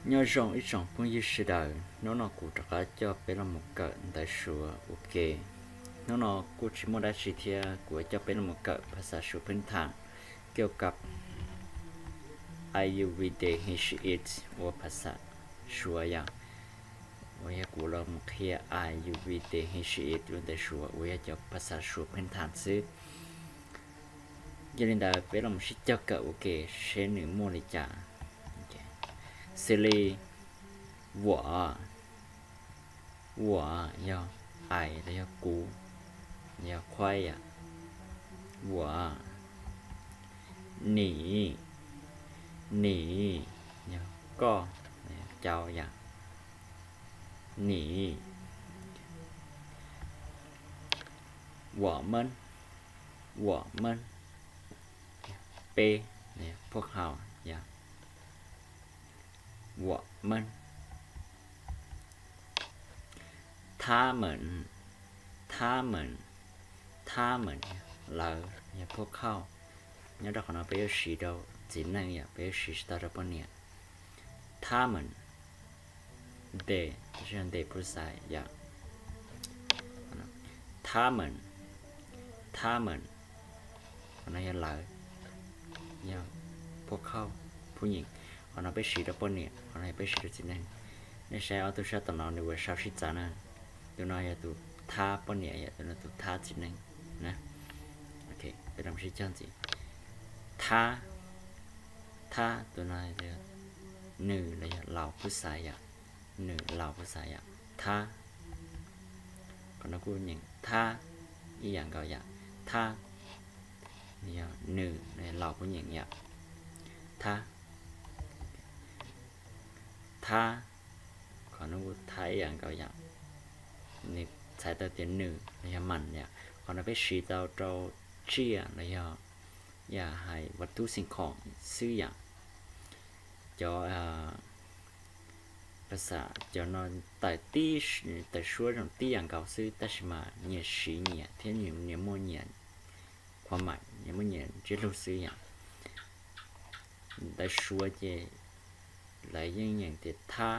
nhớ rằng ít rằng cũng như sự đời nó cũng trả cho bé là một cỡ tại sửa ok nó cũng chỉ một đại chỉ thiệt của cho bé là một cỡ ภาษา sửa พื้นฐานเกี่ยวกับ IUVD he it ว่าภาษา sửa อย่างว่าอยากกูเราmột qhia IUVD he it luôn tại sửa ว่าอยากจะภาษา sửa พื้นฐานซื้อcho nên là bé là một sự cho cỡ ok sẽ nữ mua lại trả xử lý 我要爱的要顾要快呀你要ก็เจ้าอย่าง你我们เปเนี่ยพวกเขาอย่าง我们他们เราเนี่ยพวกเขาเนี่ยเราขอนับไปเอาสีเราจีนนั่งเนี่ยไปเอาสีสตาร์ทอัพเนี่ย他们就是theyผู้ชายอย่าง他们คนนั้นเราเนี่ยพวกเขาผู้หญิงขอนับไปสีเราปนเนี่ยขอนับไปสีเราจีนนั่งในใช้เอาตัวชาติตอนในเวอร์ชันชิจานะตัวน้อยตัวท่าปนเนี่ยตัวนั้นตัวท่าจีนนั่งนะโอเคไปทำชิจานจีท่าตัวน้อยตัวหนึ่งเลยเหล่าผู้ชายอย่างหนึ่งเหล่าผู้ชายอย่างท่าคนนั้นกูอย่างท่าอีอย่างก็อย่างท่าเนี่ยหนึ่งในเหล่าผู้หญิงอย่างท่าคนนั้นกูท่าอีอย่างก็อย่างนี่ใช้ตัวเตียนหนึ่งเนี่ยมันเนี่ยคนนั้นไปชี้เราเชี่ยเนี่ยอย่าให้วัตถุสิ่งของซื้ออย่างchoภาษาcho nó tại tí tại số trong tíอย่างเก่าซื้อแต่是嘛เนี่ยสีเนี่ยเทียนเนี่ยโมเนี่ยความหมายเนี่ยโมเนี่ยจะรู้ซื้ออย่างแต่sốจะหลายอย่างแต่ถ้า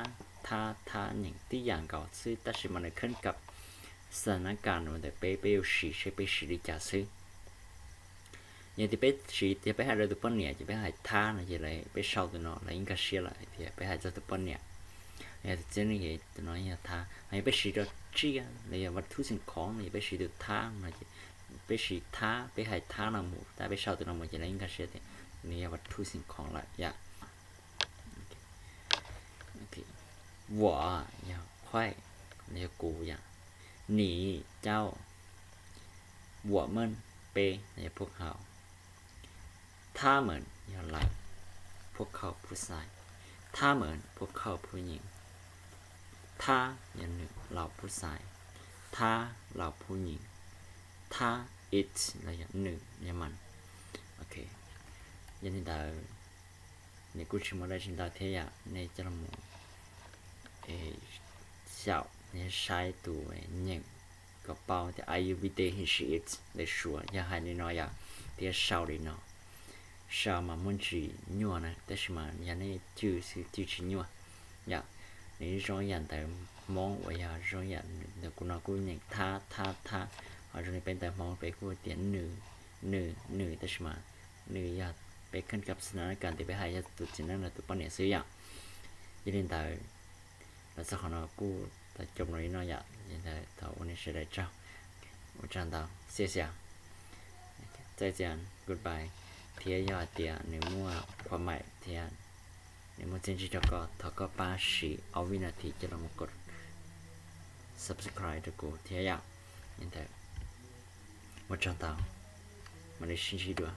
อย่างที่อย่างเก่าซื้อแต่是มันขึ้นกับสถานการณ์มันแต่ไปเอาสีใช้ไปสีดีจ่าซื้ออย่างที่ไปสีที่ไปหาเราตัวปนเนี่ยจะไปหาท่านะจะอะไรไปเช่าตัวน้องแล้วยิ่งก็เสียละที่ไปหาเจ้าตัวปนเนี่ยอย่างที่เจ้านี่ตัวน้อยอย่างท่าให้ไปสีตัวเชี่ยเลยวัตถุสิ่งของเลยไปสีตัวท่านะจะไปสีท่าไปหาท่าหน้าหมูแต่ไปเช่าตัวน้องมันจะอะไรยิ่งก็เสียที่นี่วัตถุสิ่งของละอย่าง我要快你要กูอย่าง你เจ้า我们ไปเนี่ยพวกเขา他们要来พวกเขาผู้ชาย他们พวกเขาผู้หญิง他อย่างหนึ่งเราผู้ชาย他เราผู้หญิง他 it อะไรอย่างหนึ่งอย่างมันโอเคยันที่ดาวในกูชิมอะไรชินดาวเทียในจมูก小ในใช้ตัวเนี่ยก็เป่าแต่อายุวิเดหิชิตเลยชัวอย่าให้น้อยอย่างเดี๋ยวเช้าเลยเนาะเช้ามามันจีนัวนะแต่ใช่ไหมอย่างนี้จืดจีนัวอย่างนี้ร้อยอย่างแต่มองว่าอย่างร้อยอย่างเดี๋ยวกูน่ากูอย่างท่าเอาจนเป็นแต่มองไปกูเตียนหนึ่งแต่ใช่ไหมหนึ่งอย่างไปขึ้นกับสถานการณ์ที่ไปหายตัวจีนั่นนะตัวปนเนี่ยซื้ออย่างยันนี่แต่แล้วสักคนเรากูแต่จบเลยน้อยอย่างยันแต่ต่อวันนี้เสียดายเจ้า我知道谢谢再见 goodbye เทียยอดเตียในมั่วความหมายเทียในมั่วเจนจิตก็ทอก็ป้าสีเอาวินาทีจะลงมากด subscribe ตะกูเทียยอดยันแต่我知道มาเลยชินชีด้วย